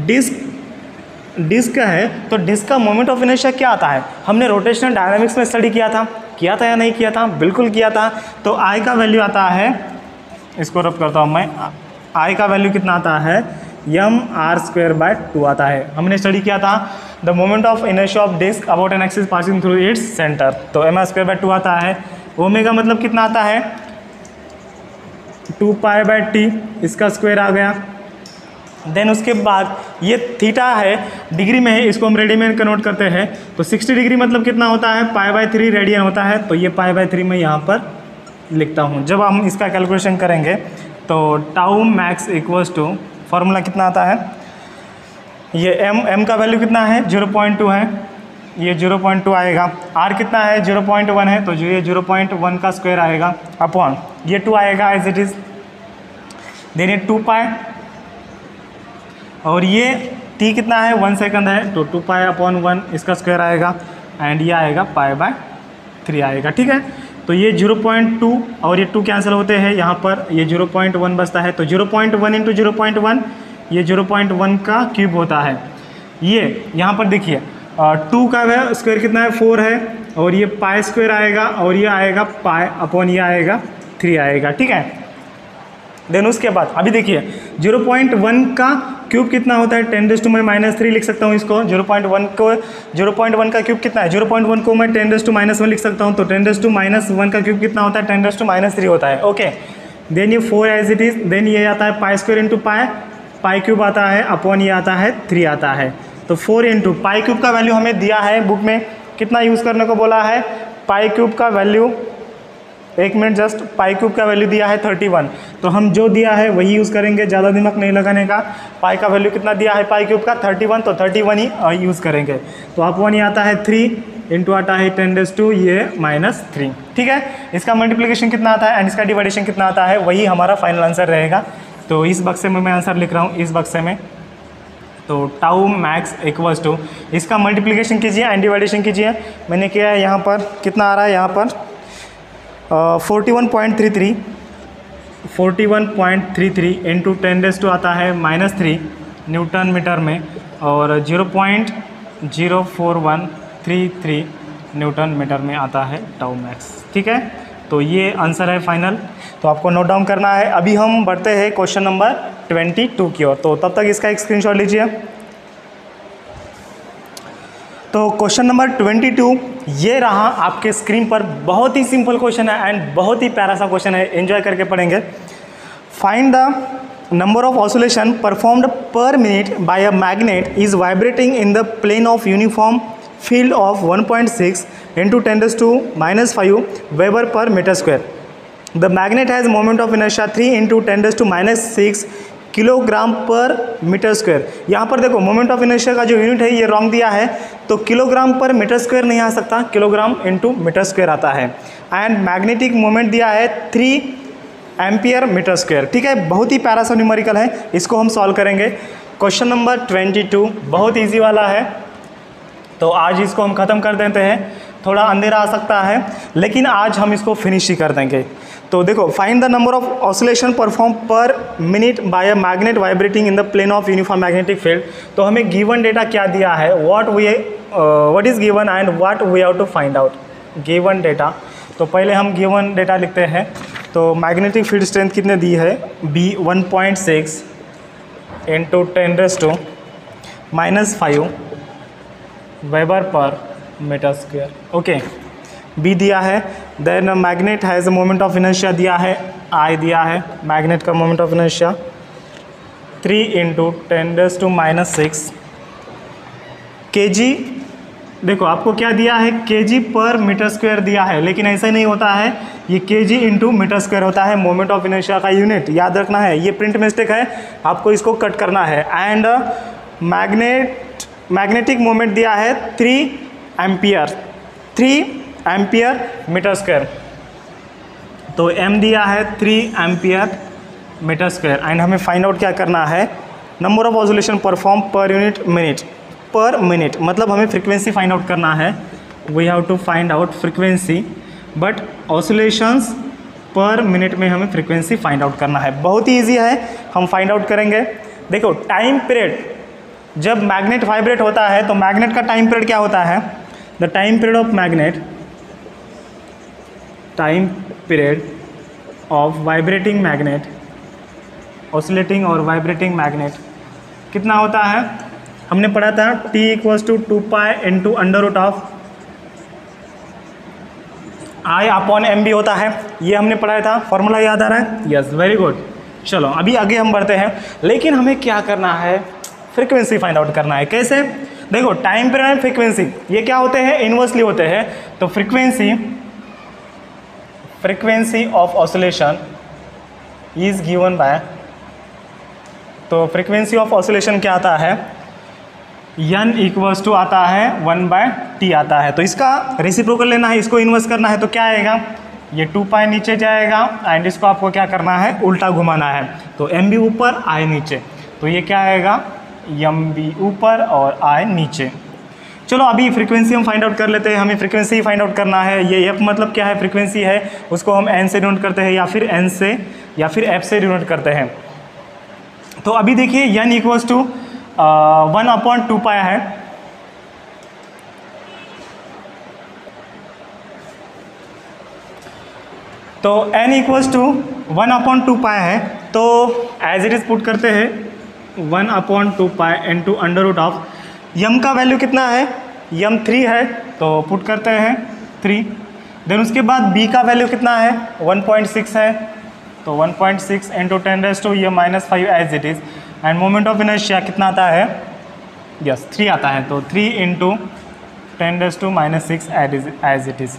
B: डिस्क का है तो डिस्क का मोमेंट ऑफ इनर्शिया क्या आता है, हमने रोटेशनल डायनामिक्स में स्टडी किया था या नहीं किया था, बिल्कुल किया था। तो आई का वैल्यू आता है, इसको रब करता हूँ मैं, आई का वैल्यू कितना आता है, यम आर स्क्वायर बाय 2 आता है। हमने स्टडी किया था the moment of inertia of disc about an axis passing through its centre, तो एम आर स्क्वायर बाय 2 आता है। ओमेगा मतलब कितना आता है, 2 पाई बाय टी, इसका स्क्वायर आ गया। देन उसके बाद ये थीटा है, डिग्री में है, इसको हम रेडियन में कन्वर्ट करते हैं, तो 60 डिग्री मतलब कितना होता है, पाई बाय 3 रेडियन होता है। तो ये पाई बाय 3 मैं यहाँ पर लिखता हूँ। जब हम इसका कैलकुलेशन करेंगे तो tau max equals to, formula कितना आता है, ये एम का वैल्यू कितना है, 0.2 है, ये 0.2 आएगा। आर कितना है, 0.1 है, तो जो ये 0.1 का स्क्वायर आएगा अपॉन ये 2 आएगा एज इट इज़। देन ये 2 पाई और ये टी कितना है, 1 सेकंड है, तो 2 पाई अपॉन 1 इसका स्क्वायर आएगा एंड ये आएगा पाई बाय 3 आएगा, ठीक है। तो ये 0.2 और ये 2 कैंसिल होते हैं, यहाँ पर ये 0.1 बचता है, तो 0.1 इंटू 0.1 ये 0.1 का क्यूब होता है। ये यहाँ पर देखिए 2 का स्क्वायर कितना है, 4 है, और ये पाई स्क्वायर आएगा और ये आएगा पाई अपॉन ये आएगा 3 आएगा, ठीक है। देन उसके बाद अभी देखिए 0.1 का क्यूब कितना होता है, 10⁻³ लिख सकता हूँ इसको। 0.1 का क्यूब कितना है, 0.1 को मैं 10⁻1 लिख सकता हूँ, तो 10⁻1 का क्यूब कितना होता है, 10⁻³ होता है, ओके। देन ये 4 एज इट इज़, देन ये आता है पाई स्क्वायर इंटू पाई क्यूब आता है अपॉन ये आता है 3 आता है। तो 4 इंटू पाई क्यूब का वैल्यू हमें दिया है बुक में, कितना यूज़ करने को बोला है, पाई क्यूब का वैल्यू, एक मिनट जस्ट, पाई क्यूब का वैल्यू दिया है 31, तो हम जो दिया है वही यूज़ करेंगे, ज़्यादा दिमाग नहीं लगाने का। पाई का वैल्यू कितना दिया है पाई क्यूब का 31, तो 31 ही यूज़ करेंगे। तो आप 1 आता है 3 इंटू आता है 10⁻³ ये -3, ठीक है। इसका मल्टीप्लिकेशन कितना आता है एंड इसका डिवाइडेशन कितना आता है, वही हमारा फाइनल आंसर रहेगा। तो इस बक्से में मैं आंसर लिख रहा हूँ, इस बक्से में, तो टाउ मैक्स इक्वल्स टू, इसका मल्टीप्लिकेशन कीजिए एंड डिवाइडेशन कीजिए। मैंने किया है, यहाँ पर कितना आ रहा है, यहाँ पर 41.33 इंटू 10⁻² आता है -3 न्यूटन मीटर में, और 0.04133 न्यूटन मीटर में आता है टाउ मैक्स, ठीक है। तो ये आंसर है फाइनल, तो आपको नोट डाउन करना है। अभी हम बढ़ते हैं क्वेश्चन नंबर 22 की ओर, तो तब तक इसका एक स्क्रीनशॉट लीजिए। तो क्वेश्चन नंबर 22 ये रहा आपके स्क्रीन पर, बहुत ही सिंपल क्वेश्चन है एंड बहुत ही प्यारा सा क्वेश्चन है, एंजॉय करके पढ़ेंगे। Find the number of oscillation performed per minute by a magnet is vibrating in the plane of uniform field of 1.6 into 10⁻⁻5 weber per metre square. The magnet has moment of inertia 3 into 10⁻6 kilogram per metre square. यहाँ पर देखो moment of inertia का जो unit है ये wrong दिया है, तो किलोग्राम पर मीटर स्क्वायर नहीं आ सकता, किलोग्राम इंटू मीटर स्क्वायर आता है। एंड मैग्नेटिक मोमेंट दिया है 3 एम्पियर मीटर स्क्वायर, ठीक है। बहुत ही प्यारा सा न्यूमेरिकल है, इसको हम सॉल्व करेंगे। क्वेश्चन नंबर 22 बहुत ईजी वाला है, तो आज इसको हम ख़त्म कर देते हैं। थोड़ा अंधेरा आ सकता है लेकिन आज हम इसको फिनिश ही कर देंगे। तो देखो, find the number of oscillation perform per minute by a magnet vibrating in the plane of uniform magnetic field. तो हमें गिवन डेटा क्या दिया है, what is given and what we have to find out. Given data, तो पहले हम given data लिखते हैं। तो मैग्नेटिक फील्ड स्ट्रेंथ कितने दी है, B 1.6 into 10⁻⁻5 weber per metre square, okay. B दिया है। Then magnet has a moment of inertia दिया है आई दिया है मैग्नेट का मोमेंट ऑफ इनर्शिया 3 × 10⁻⁻⁶ kg। देखो आपको क्या दिया है, kg पर मीटर स्क्वायर दिया है, लेकिन ऐसा नहीं होता है, ये kg × मीटर स्क्वायर होता है मोमेंट ऑफ इनर्शिया का यूनिट, याद रखना है। ये प्रिंट मिस्टेक है, आपको इसको कट करना है। एंड मैग्नेटिक मोमेंट दिया है 3 एम्पियर मीटर स्क्वायर, तो m दिया है 3 एम्पियर मीटर स्क्वायर। एंड हमें फाइंड आउट क्या करना है, number of oscillation perform per unit minute, per minute मतलब हमें फ्रीक्वेंसी फाइंड आउट करना है। We have to find out frequency, but oscillations per minute में हमें फ्रीक्वेंसी फाइंड आउट करना है। बहुत ही ईजी है, हम फाइंड आउट करेंगे। देखो टाइम पीरियड, जब मैग्नेट वाइब्रेट होता है तो मैग्नेट का टाइम पीरियड क्या होता है, the time period of magnet, time period of vibrating magnet, oscillating और वाइब्रेटिंग मैग्नेट कितना होता है, हमने पढ़ा था T = 2π × √I/mb होता है, ये हमने पढ़ाया था, फॉर्मूला याद आ रहा है? Yes, very good. चलो अभी आगे हम बढ़ते हैं, लेकिन हमें क्या करना है, फ्रीक्वेंसी फाइंड आउट करना है। कैसे, देखो टाइम पीरियड एंड फ्रीक्वेंसी ये क्या होते हैं, इनवर्सली होते हैं। तो frequency of oscillation is given by, तो फ्रीक्वेंसी ऑफ ऑसिलेशन क्या आता है, n = आता है 1/t आता है। तो इसका रेसिप्रोकल लेना है, इसको इन्वर्स करना है, तो क्या आएगा, ये 2π नीचे जाएगा एंड इसको आपको क्या करना है, उल्टा घुमाना है। तो mb ऊपर I नीचे, तो ये क्या आएगा, mb ऊपर और I नीचे। चलो अभी फ्रीक्वेंसी हम फाइंड आउट कर लेते हैं, हमें फ्रीक्वेंसी ही फाइंड आउट करना है। ये f मतलब क्या है, फ्रीक्वेंसी है, उसको हम n से डिनोट करते हैं या फिर n से या फिर f से डिनोट करते हैं। तो अभी देखिए n = 1/2π है, तो n = 1/2π है, तो एज इट इज़ पुट करते हैं 1/2π × m का वैल्यू कितना है, m 3 है, तो पुट करते हैं 3। देन उसके बाद b का वैल्यू कितना है, 1.6 है, तो 1.6 × 10⁻⁻5 as it is. And moment of inertia कितना आता है, यस 3 आता है, तो 3 × 10⁻⁻6 एज इट इज़।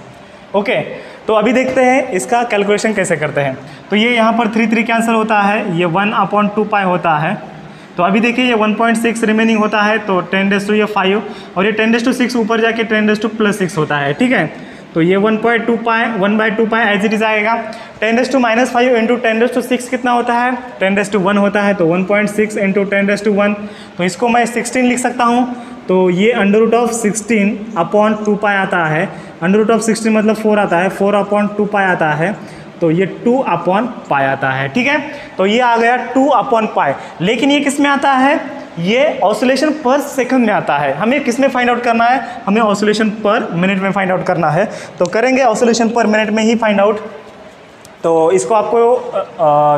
B: ओके, तो अभी देखते हैं इसका कैलकुलेशन कैसे करते हैं। तो ये यहाँ पर 3 कैंसिल होता है, ये 1/2π होता है, तो अभी देखिए ये 1.6 रिमेनिंग होता है, तो 10⁻5 और ये 10⁻6 ऊपर जाके 10⁻+6 होता है, ठीक है। तो ये 1/2π एज इट इज़ आएगा। 10⁻⁻5 × 10⁻6 कितना होता है, 10⁻1 होता है, तो 1.6 × 10⁻1, तो इसको मैं 16 लिख सकता हूँ। तो ये √16/2π आता है, √16 मतलब 4 आता है, 4/2π आता है, तो ये 2/π आता है, ठीक है। तो ये आ गया 2/π, लेकिन ये किस में आता है, ये ऑसिलेशन पर सेकंड में आता है। हमें किस में फाइंड आउट करना है, हमें ऑसिलेशन पर मिनट में फाइंड आउट करना है, तो करेंगे ऑसिलेशन पर मिनट में ही फाइंड आउट। तो इसको आपको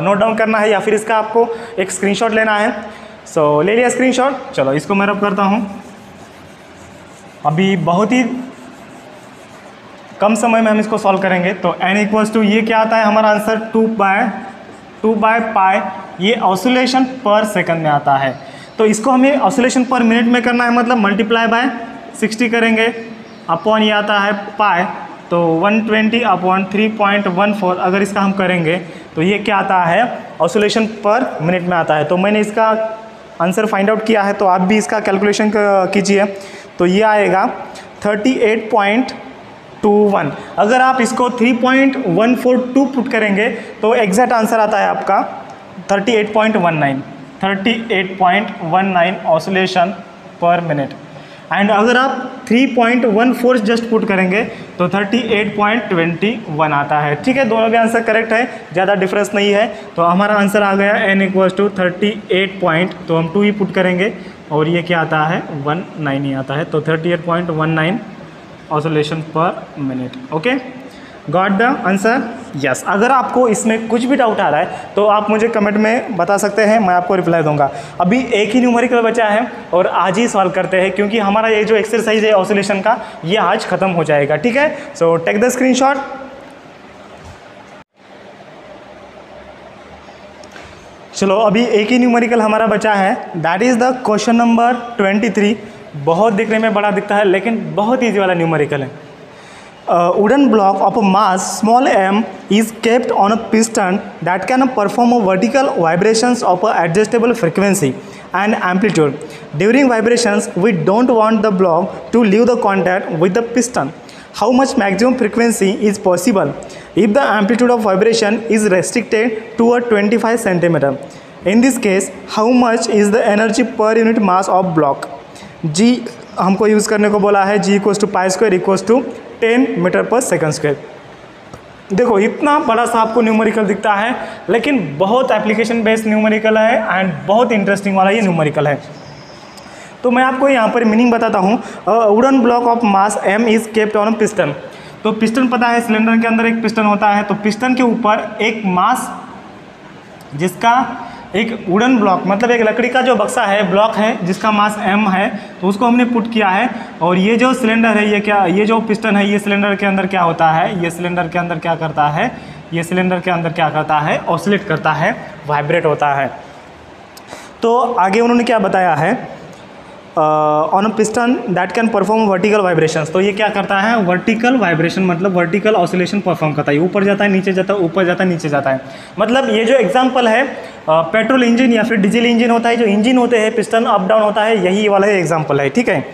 B: नोट डाउन करना है या फिर इसका आपको एक स्क्रीनशॉट लेना है। सो ले लिया स्क्रीनशॉट, चलो इसको मैं रब करता हूँ। अभी बहुत ही कम समय में हम इसको सॉल्व करेंगे। तो n = ये क्या आता है हमारा आंसर, 2/π, ये ऑसिलेशन पर सेकंड में आता है। तो इसको हमें ऑसिलेशन पर मिनट में करना है, मतलब मल्टीप्लाई बाय 60 करेंगे, अपॉन ये आता है पाई, तो 120/3.14 अगर इसका हम करेंगे तो ये क्या आता है, ऑसिलेशन पर मिनट में आता है। तो मैंने इसका आंसर फाइंड आउट किया है, तो आप भी इसका कैलकुलेशन कीजिए। तो ये आएगा 38.21। अगर आप इसको 3.142 पुट करेंगे तो एग्जैक्ट आंसर आता है आपका 38.19 ऑसिलेशन पर मिनट। एंड अगर आप 3.14 जस्ट पुट करेंगे तो 38.21 आता है, ठीक है। दोनों भी आंसर करेक्ट है, ज़्यादा डिफरेंस नहीं है। तो हमारा आंसर आ गया n = 38 तो हम 2 ही पुट करेंगे और ये क्या आता है 19 ही आता है। तो 38.19 ऑसिलेशन पर minute. Okay, got the answer? Yes. अगर आपको इसमें कुछ भी डाउट आ रहा है तो आप मुझे कमेंट में बता सकते हैं, मैं आपको रिप्लाई दूंगा। अभी एक ही न्यूमेरिकल बचा है और आज ही सॉल्व करते हैं, क्योंकि हमारा ये जो एक्सरसाइज है ऑसिलेशन का ये आज ख़त्म हो जाएगा, ठीक है। So take the screenshot. चलो अभी एक ही न्यूमेरिकल हमारा बचा है, that is the question number 23। बहुत दिखने में बड़ा दिखता है लेकिन बहुत ईजी वाला न्यूमेरिकल है। Wooden block of a mass small m is kept on a piston that can perform a vertical vibrations of a adjustable frequency and amplitude. During vibrations, we don't want the block to leave the contact with the piston. How much maximum frequency is possible if the amplitude of vibration is restricted to a 25 centimeter? In this case, how much is the energy per unit mass of block? G हमको use करने को बोला है, G equals to pi square equals to 10 metre per second square. देखो इतना बड़ा सा आपको न्यूमेरिकल दिखता है लेकिन बहुत एप्लीकेशन बेस्ड न्यूमेरिकल है एंड बहुत इंटरेस्टिंग वाला ये न्यूमेरिकल है। तो मैं आपको यहाँ पर मीनिंग बताता हूँ। Wooden block of mass m is kept on piston. तो पिस्टन पता है, सिलेंडर के अंदर एक पिस्टन होता है, तो पिस्टन के ऊपर एक मास जिसका एक वुडन ब्लॉक मतलब एक लकड़ी का जो बक्सा है, ब्लॉक है जिसका मास m है, तो उसको हमने पुट किया है। और ये जो सिलेंडर है, ये जो पिस्टन है, ये सिलेंडर के अंदर क्या होता है, ये सिलेंडर के अंदर क्या करता है, ये सिलेंडर के अंदर क्या करता है, ऑसिलेट करता है, वाइब्रेट होता है। तो आगे उन्होंने क्या बताया है, on a piston that can perform vertical vibrations. तो ये क्या करता है, वर्टिकल वाइब्रेशन मतलब वर्टिकल ऑसिलेशन परफॉर्म करता है, ऊपर जाता है नीचे जाता है, ऊपर जाता है नीचे जाता है। मतलब ये जो एग्जांपल है पेट्रोल इंजन या फिर डीजल इंजन होता है, जो इंजन होते हैं पिस्टन अप डाउन होता है, यही वाला एग्जांपल है, ठीक है।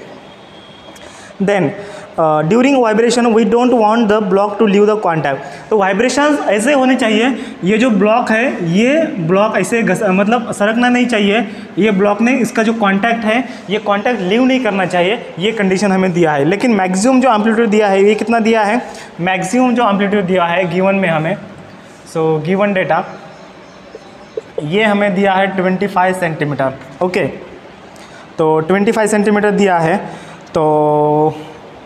B: Then during vibration we don't want the block to leave the contact. तो वाइब्रेशन ऐसे होने चाहिए, ये जो ब्लॉक है ये ब्लॉक ऐसे मतलब सरकना नहीं चाहिए, ये ब्लॉक ने इसका जो कॉन्टैक्ट है ये कॉन्टैक्ट लीव नहीं करना चाहिए, ये कंडीशन हमें दिया है। लेकिन मैक्सिमम जो एम्पलीट्यूड दिया है ये कितना दिया है, मैक्सिमम जो एम्पलीट्यूड दिया है गिवन में हमें, सो गिवन डेटा ये हमें दिया है 25 सेंटीमीटर। ओके, तो 25 सेंटीमीटर दिया है। तो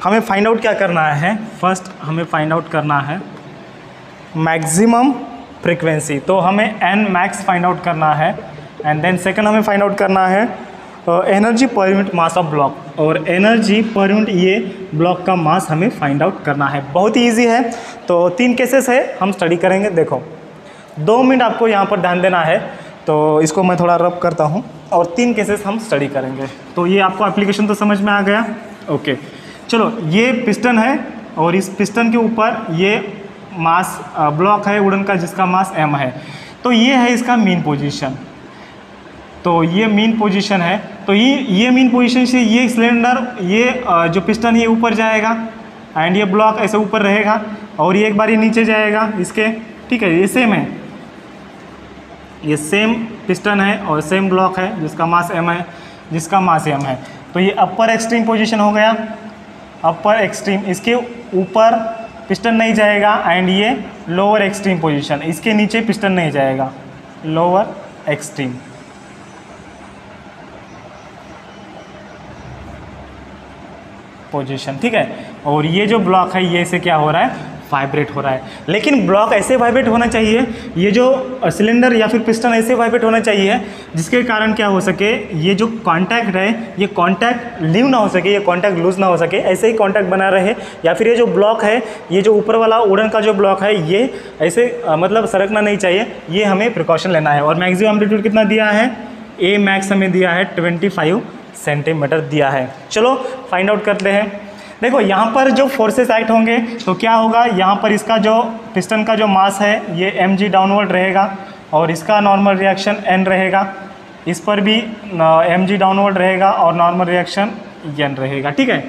B: हमें फाइंड आउट क्या करना है, फर्स्ट हमें फाइंड आउट करना है मैक्सिमम फ्रीक्वेंसी। तो हमें एन मैक्स फाइंड आउट करना है एंड देन सेकंड हमें फाइंड आउट करना है energy per unit mass of block, और एनर्जी पर यूनिट ये ब्लॉक का मास हमें फाइंड आउट करना है। बहुत ही ईजी है। तो 3 केसेस है, हम स्टडी करेंगे। देखो 2 मिनट आपको यहाँ पर ध्यान देना है, तो इसको मैं थोड़ा रब करता हूँ और 3 केसेस हम स्टडी करेंगे। तो ये आपको एप्लीकेशन तो समझ में आ गया। ओके चलो, ये पिस्टन है और इस पिस्टन के ऊपर ये मास ब्लॉक है वुडन का जिसका मास m है। तो ये है इसका मीन पोजीशन, तो ये मीन पोजीशन है। तो ये मीन पोजीशन से ये सिलेंडर ये जो पिस्टन ये ऊपर जाएगा एंड ये ब्लॉक ऐसे ऊपर रहेगा और ये एक बार ये नीचे जाएगा इसके, ठीक है। ये सेम है, ये सेम पिस्टन है और सेम ब्लॉक है जिसका मास m है, जिसका मास m है। तो ये अपर एक्सट्रीम पोजीशन हो गया, अपर एक्सट्रीम, इसके ऊपर पिस्टन नहीं जाएगा एंड ये लोअर एक्सट्रीम पोजीशन, इसके नीचे पिस्टन नहीं जाएगा, लोअर एक्सट्रीम। पोजीशन, ठीक है। और ये जो ब्लॉक है ये इसे क्या हो रहा है, वाइब्रेट हो रहा है। लेकिन ब्लॉक ऐसे वाइब्रेट होना चाहिए, ये जो सिलेंडर या फिर पिस्टन ऐसे वाइब्रेट होना चाहिए जिसके कारण क्या हो सके, ये जो कांटेक्ट है ये कांटेक्ट लीव ना हो सके, ये कांटेक्ट लूज ना हो सके, ऐसे ही कांटेक्ट बना रहे। या फिर ये जो ब्लॉक है, ये जो ऊपर वाला वुडन का जो ब्लॉक है ये ऐसे मतलब सरकना नहीं चाहिए, ये हमें प्रिकॉशन लेना है। और मैक्सिमम एम्पलीट्यूड कितना दिया है, ए मैक्स हमें दिया है 25 सेंटीमीटर दिया है। चलो फाइंड आउट करते हैं। देखो यहाँ पर जो फोर्सेस एक्ट होंगे तो क्या होगा, यहाँ पर इसका जो पिस्टन का जो मास है ये mg डाउनवर्ड रहेगा और इसका नॉर्मल रिएक्शन n रहेगा, इस पर भी mg डाउनवर्ड रहेगा और नॉर्मल रिएक्शन n रहेगा, ठीक है।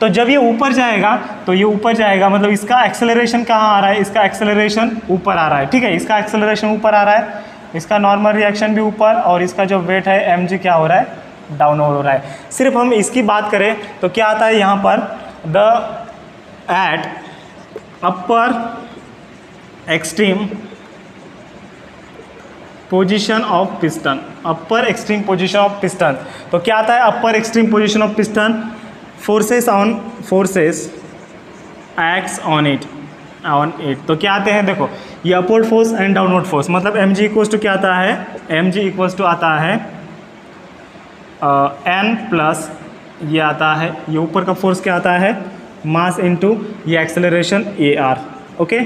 B: तो जब ये ऊपर जाएगा तो ये ऊपर जाएगा मतलब इसका एक्सेलरेशन कहाँ आ रहा है, इसका एक्सेलरेशन ऊपर आ रहा है, ठीक है। इसका एक्सेलरेशन ऊपर आ रहा है, इसका नॉर्मल रिएक्शन भी ऊपर और इसका जो वेट है mg क्या हो रहा है, डाउनवर्ड हो रहा है। सिर्फ हम इसकी बात करें तो क्या आता है यहाँ पर, the at upper extreme position of piston, upper extreme position of piston। तो क्या आता है upper extreme position of piston, forces acts on it। तो क्या आते हैं, देखो ये upward force and downward force, मतलब mg इक्वल्स टू क्या आता है, mg इक्वल्स टू आता है n प्लस ये आता है, ये ऊपर का फोर्स क्या आता है, मास इनटू ये एक्सेलरेशन AR, ओके।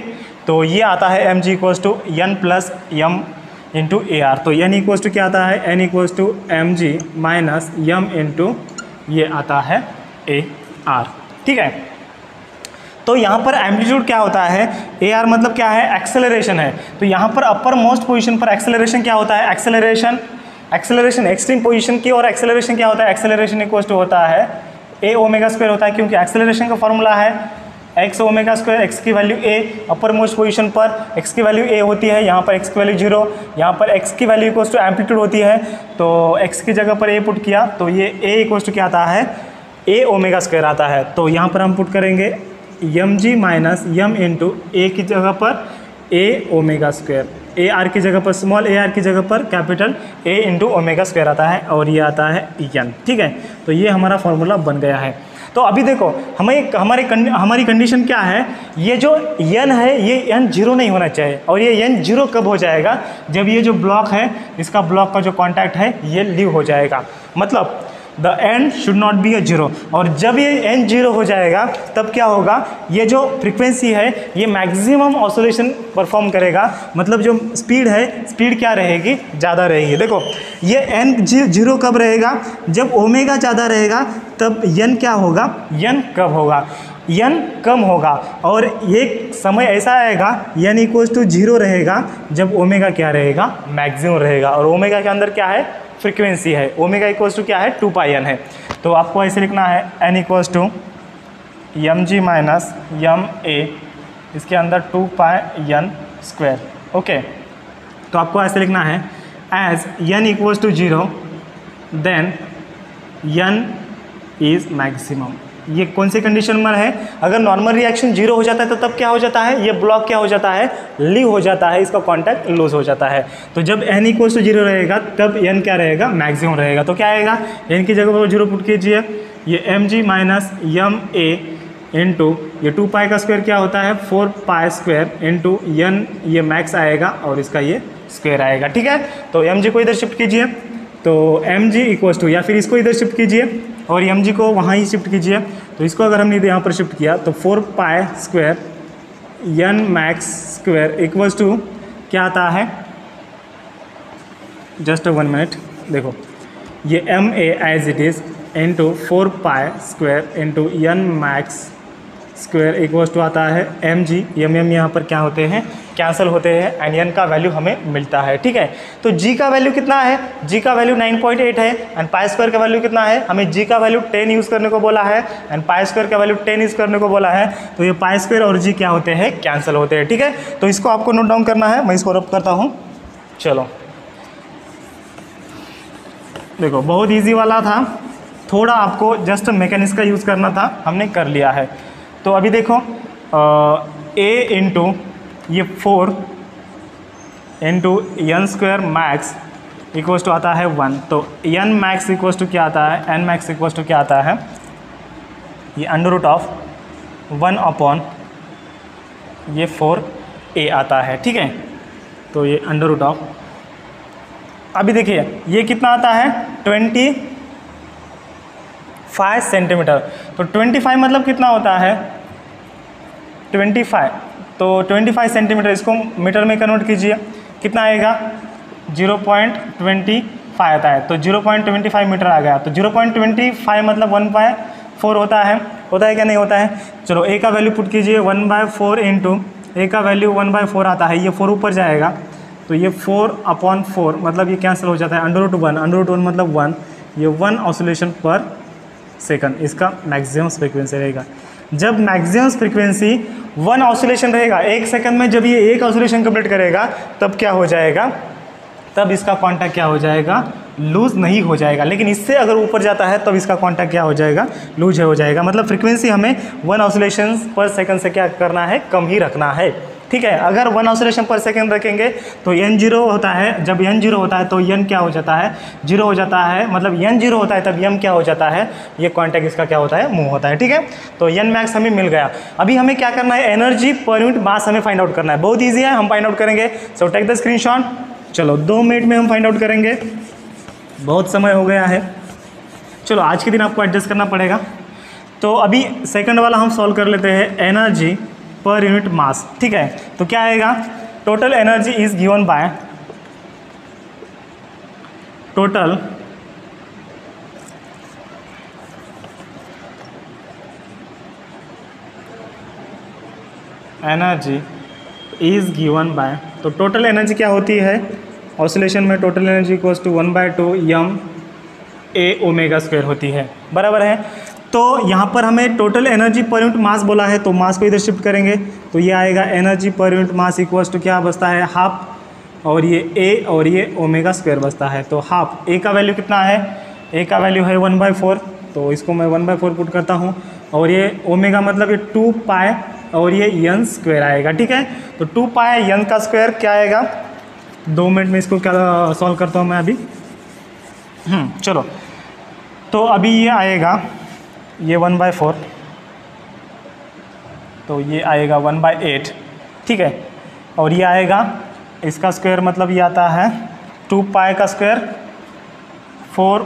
B: तो ये आता है mg equals to n plus m into A R. तो एन इक्वल्स टू क्या आता है, N equals to M G minus M into ये आता है ए आर। ठीक है, तो यहाँ पर एम्पलीट्यूड क्या होता है, ए आर मतलब क्या है, एक्सेलरेशन है। तो यहाँ पर अपर मोस्ट पोजीशन पर एक्सेलरेशन क्या होता है, एक्सेलरेशन एक्सट्रीम पोजीशन की, और एक्सेलरेशन क्या होता है, एक्सेलरेशन इक्वल्स टू होता है ए ओमेगा स्क्वायर होता है, क्योंकि एक्सेलरेशन का फॉर्मूला है एक्स ओमेगा स्क्वायर, एक्स की वैल्यू ए, अपर मोस्ट पोजीशन पर एक्स की वैल्यू ए होती है, यहाँ पर एक्स की वैल्यू 0, यहाँ पर एक्स की वैल्यू इक्वल्स टू एम्पलीट्यूड होती है, तो एक्स की जगह पर ए पुट किया तो ये ए इक्वल्स टू क्या आता है, ए ओमेगा स्क्वायर आता है। तो यहाँ पर हम पुट करेंगे यम जी माइनस यम इंटू ए की जगह पर ए ओमेगा स्क्वायर, ए आर की जगह पर स्मॉल ए आर की जगह पर capital A into omega square आता है, और ये आता है एन। ठीक है, तो ये हमारा फॉर्मूला बन गया है। तो अभी देखो हमारी कंडीशन क्या है, ये जो एन है ये एन 0 नहीं होना चाहिए, और ये एन 0 कब हो जाएगा, जब ये जो ब्लॉक है इसका ब्लॉक का जो कॉन्टैक्ट है ये लीव हो जाएगा, मतलब the end should not be a 0। और जब ये एन 0 हो जाएगा तब क्या होगा, ये जो फ्रीक्वेंसी है ये मैक्सिमम ऑसिलेशन परफॉर्म करेगा, मतलब जो स्पीड है, स्पीड क्या रहेगी, ज़्यादा रहेगी। देखो ये एन 0 कब रहेगा, जब ओमेगा ज़्यादा रहेगा, तब एन क्या होगा, एन कब होगा, एन कम होगा, और एक समय ऐसा आएगा एन इक्वल्स टू 0 रहेगा जब ओमेगा क्या रहेगा, मैक्सिमम रहेगा, और ओमेगा के अंदर क्या है, फ्रीक्वेंसी है, ओमेगा इक्वल्स टू क्या है, 2 पाई एन है। तो आपको ऐसे लिखना है N equals to m g minus m a, इसके अंदर 2 पाई एन स्क्वायर। ओके, तो आपको ऐसे लिखना है as N equals to 0 then N is maximum. ये कौन सी कंडीशन में है, अगर नॉर्मल रिएक्शन 0 हो जाता है तो तब क्या हो जाता है, ये ब्लॉक क्या हो जाता है, लीव हो जाता है, इसका कांटेक्ट लूज हो जाता है। तो जब n इक्वल टू 0 रहेगा तब n क्या रहेगा, मैक्सिमम रहेगा। तो क्या आएगा, n की जगह पर 0 पुट कीजिए, ये एम जी माइनस यम ए इंटू ये 2 पाई का स्क्वायर क्या होता है, 4 पाई स्क्वायर इंटू एन, ये मैक्स आएगा और इसका ये स्क्वायर आएगा। ठीक है, तो एम जी को इधर शिफ्ट कीजिए, तो एम जी इक्वल्स टू, या फिर इसको इधर शिफ्ट कीजिए और एम जी को वहाँ ही शिफ्ट कीजिए। तो इसको अगर हमने यहाँ पर शिफ्ट किया तो 4 pi square N max square equals to क्या आता है, जस्ट 1 मिनट, देखो ये M A as it is into 4 pi square into N max square equals to आता है एम जी, एम यहाँ पर क्या होते हैं, कैंसिल होते हैं, एंड एन का वैल्यू हमें मिलता है। ठीक है, तो जी का वैल्यू कितना है, जी का वैल्यू 9.8 है, एंड पाई स्क्वायर का वैल्यू कितना है, हमें जी का वैल्यू 10 यूज़ करने को बोला है, एंड पाई स्क्वायर का वैल्यू 10 यूज़ करने को बोला है। तो ये पाई स्क्वायर और जी क्या होते हैं, कैंसिल होते हैं। ठीक है, तो इसको आपको नोट डाउन करना है, मैं इसको रब करता हूँ। चलो देखो बहुत ईजी वाला था, थोड़ा आपको जस्ट मैकेनिक्स का यूज़ करना था, हमने कर लिया है। तो अभी देखो ए इंटू ये 4 into N square max equals to आता है 1। तो एन मैक्स इक्वल्स टू क्या आता है, एन मैक्स इक्वल्स टू क्या आता है, ये अंडर रूट ऑफ 1 अपॉन ये 4a आता है। ठीक है, तो ये अंडर रूट ऑफ, अभी देखिए ये कितना आता है, 25 सेंटीमीटर। तो 25 मतलब कितना होता है, 25, तो 25 सेंटीमीटर, इसको मीटर में कन्वर्ट कीजिए, कितना आएगा, 0.25 आता है। तो 0.25 मीटर आ गया। तो 0.25 मतलब 1/4 होता है क्या नहीं होता है। चलो ए का वैल्यू पुट कीजिए, 1/4 इंटू ए का वैल्यू 1/4 आता है, ये 4 ऊपर जाएगा, तो ये 4/4 मतलब ये कैंसिल हो जाता है, अंडर रूट 1 मतलब 1, ये 1 ऑसिलेशन पर सेकंड इसका मैक्सिमम फ्रीक्वेंसी रहेगा। जब मैक्सिमम फ्रीक्वेंसी 1 ऑसिलेशन रहेगा 1 सेकंड में, जब ये 1 ऑसिलेशन कंप्लीट करेगा तब क्या हो जाएगा, तब इसका कांटेक्ट क्या हो जाएगा, लूज नहीं हो जाएगा। लेकिन इससे अगर ऊपर जाता है तब इसका कांटेक्ट क्या हो जाएगा, लूज हो जाएगा। मतलब फ्रीक्वेंसी हमें 1 ऑसिलेशन पर सेकंड से क्या करना है, कम ही रखना है। ठीक है, अगर 1 ऑसिलेशन पर सेकंड रखेंगे तो n 0 होता है, जब n 0 होता है तो n क्या हो जाता है, 0 हो जाता है, मतलब n 0 होता है तब m क्या हो जाता है, ये कांटेक्ट इसका क्या होता है, मूव होता है। ठीक है, तो n मैक्स हमें मिल गया। अभी हमें क्या करना है, एनर्जी पर यूनिट मास हमें फाइंड आउट करना है, बहुत ईजी है, हम फाइंड आउट करेंगे। सो टेक द स्क्रीनशॉट, चलो 2 मिनट में हम फाइंड आउट करेंगे, बहुत समय हो गया है। चलो आज के दिन आपको एडजस्ट करना पड़ेगा। तो अभी सेकंड वाला हम सॉल्व कर लेते हैं, एनर्जी पर यूनिट मास। ठीक है, तो क्या आएगा, total energy is given by total energy is given by, तो टोटल एनर्जी क्या होती है ऑसिलेशन में, total energy equals to 1/2 m a omega square होती है, बराबर है। तो यहाँ पर हमें total energy per unit mass बोला है, तो मास को इधर शिफ्ट करेंगे तो ये आएगा energy per unit mass equals to क्या बचता है हाफ, और ये a और ये ओमेगा स्क्वायर बचता है। तो हाफ a का वैल्यू कितना है, a का वैल्यू है 1/4, तो इसको मैं 1/4 पुट करता हूँ, और ये ओमेगा मतलब ये 2 पाई और ये n स्क्वायर आएगा, ठीक है। तो 2 पाई n का स्क्वायर क्या आएगा, 2 मिनट में इसको क्या सॉल्व करता हूँ मैं अभी। चलो, तो अभी ये आएगा ये 1/4, तो ये आएगा 1/8, ठीक है। और ये आएगा इसका स्क्वायर मतलब ये आता है 2 पाई का स्क्वायर 4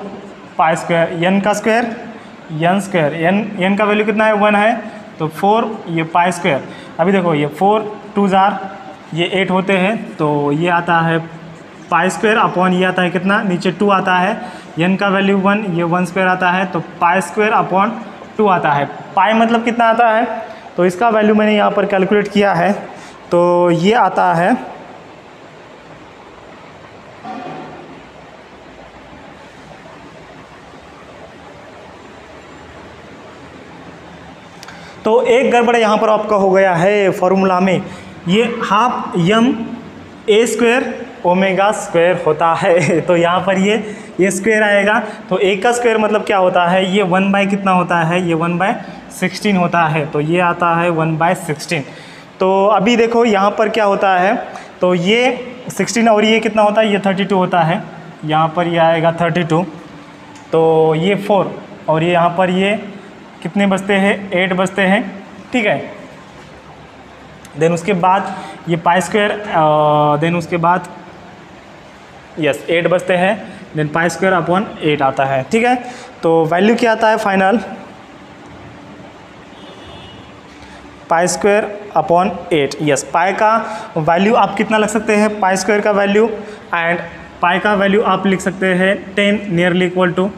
B: पाई स्क्वायर, n का स्क्वायर n स्क्वायर, n का वैल्यू कितना है 1 है, तो 4 ये पाई स्क्वायर। अभी देखो ये 4 2 जार ये 8 होते हैं, तो ये आता है पाई स्क्वायर अपॉन ये आता है कितना, नीचे 2 आता है, n का वैल्यू 1, ये 1 स्क्वायर आता है, तो पाई स्क्वायर अपॉन 2 आता है। पाई मतलब कितना आता है, तो इसका वैल्यू मैंने यहाँ पर कैलकुलेट किया है, तो ये आता है तो एक गड़बड़ यहाँ पर आपका हो गया है फॉर्मूला में, ये half m a square omega square होता है, तो यहाँ पर ये स्क्वायर आएगा, तो a का स्क्वायर मतलब क्या होता है, ये 1 कितना होता है, ये 1/16 होता है, तो ये आता है 1/16। तो अभी देखो यहाँ पर क्या होता है, तो ये 16 और ये कितना होता है, ये 32 होता है, यहाँ पर ये आएगा 32, तो ये 4 और ये यहाँ पर ये कितने बचते हैं, 8 बचते हैं, ठीक है। देन उसके बाद ये पाई स्क्वायर, देन उसके बाद यस 8 बचते हैं, देन पाई स्क्वायर अपॉन 8 आता है, ठीक है। तो वैल्यू क्या आता है final, pi square upon 8, yes pi का वैल्यू आप कितना लग सकते हैं, पाई स्क्वायर का वैल्यू एंड पाई का वैल्यू आप लिख सकते हैं 10 नियरली इक्वल टू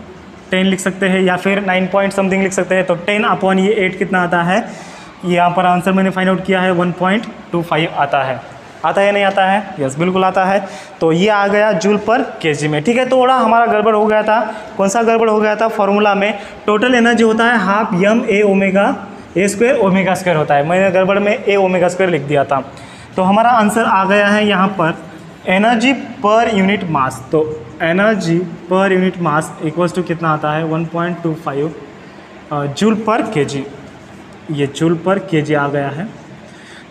B: 10 लिख सकते हैं, या फिर 9 पॉइंट समथिंग लिख सकते हैं। तो 10 अपॉन ये 8 कितना आता है, ये यहाँ पर आंसर मैंने फाइंड आउट किया है 1.25 आता है, आता है नहीं आता है, यस बिल्कुल आता है। तो ये आ गया जूल पर केजी में, ठीक है। थोड़ा हमारा गड़बड़ हो गया था, कौन सा गड़बड़ हो गया था, फॉर्मूला में टोटल एनर्जी होता है half m a omega a square omega square होता है, मैंने गड़बड़ में a ओमेगा स्क्वायर लिख दिया था। तो हमारा आंसर आ गया है यहाँ पर एनर्जी पर यूनिट मास, तो energy per unit mass equals to कितना आता है 1.25 जूल पर केजी, ये जूल पर केजी आ गया है।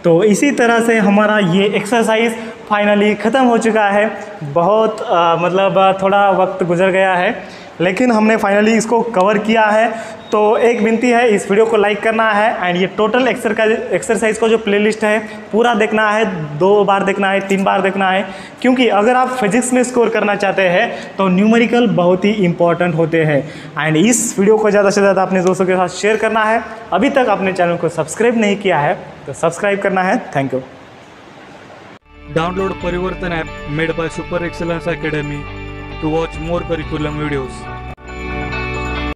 B: तो इसी तरह से हमारा ये एक्सरसाइज फाइनली ख़त्म हो चुका है। बहुत मतलब थोड़ा वक्त गुजर गया है, लेकिन हमने फाइनली इसको कवर किया है। तो एक विनती है, इस वीडियो को लाइक करना है एंड ये टोटल एक्सरसाइज का जो प्लेलिस्ट है पूरा देखना है, 2 बार देखना है, 3 बार देखना है, क्योंकि अगर आप फिजिक्स में स्कोर करना चाहते हैं तो न्यूमेरिकल बहुत ही इंपॉर्टेंट होते हैं। एंड इस वीडियो को ज़्यादा से ज़्यादा अपने दोस्तों के साथ शेयर करना है। अभी तक अपने चैनल को सब्सक्राइब नहीं किया है तो सब्सक्राइब करना है। Thank you.
A: Download Parivartan app made by Super Excellence Academy to watch more curriculum videos.